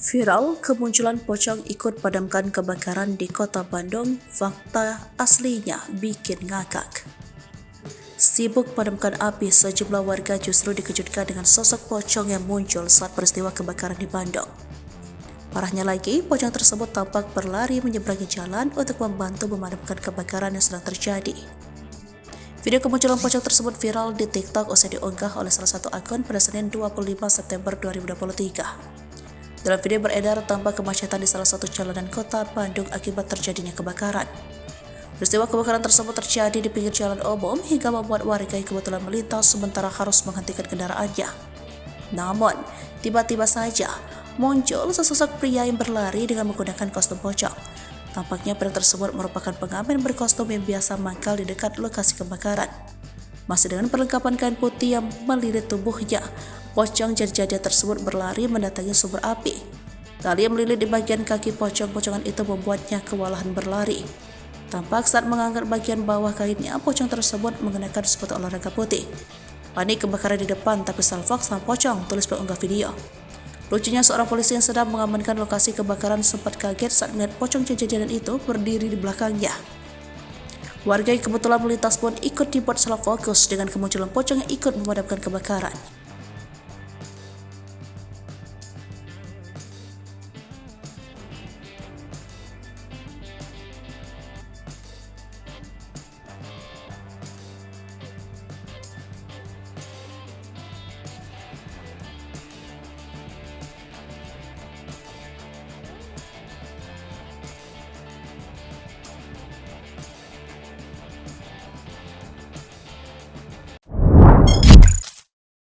Viral, kemunculan pocong ikut padamkan kebakaran di kota Bandung, fakta aslinya bikin ngakak. Sibuk padamkan api, sejumlah warga justru dikejutkan dengan sosok pocong yang muncul saat peristiwa kebakaran di Bandung. Parahnya lagi, pocong tersebut tampak berlari menyeberangi jalan untuk membantu memadamkan kebakaran yang sedang terjadi. Video kemunculan pocong tersebut viral di TikTok usai diunggah oleh salah satu akun pada Senin 25 September 2023. Dalam video beredar tampak kemacetan di salah satu jalanan kota Bandung akibat terjadinya kebakaran. Peristiwa kebakaran tersebut terjadi di pinggir jalan umum hingga membuat warga yang kebetulan melintas sementara harus menghentikan kendaraannya. Namun, tiba-tiba saja muncul sesosok pria yang berlari dengan menggunakan kostum pocong. Tampaknya pria tersebut merupakan pengamen berkostum yang biasa mangkal di dekat lokasi kebakaran. Masih dengan perlengkapan kain putih yang melilit tubuhnya, pocong jadi-jadi tersebut berlari mendatangi sumber api. Tali yang melilit di bagian kaki pocong-pocongan itu membuatnya kewalahan berlari. Tampak saat mengangkat bagian bawah kainnya, pocong tersebut mengenakan sepatu olahraga putih. Panik kebakaran di depan tapi salfok sama pocong, tulis pengunggah video. Lucunya seorang polisi yang sedang mengamankan lokasi kebakaran sempat kaget saat melihat pocong jadi-jadian itu berdiri di belakangnya. Warga yang kebetulan melintas pun ikut dibuat salah fokus dengan kemunculan pocong yang ikut memadamkan kebakaran.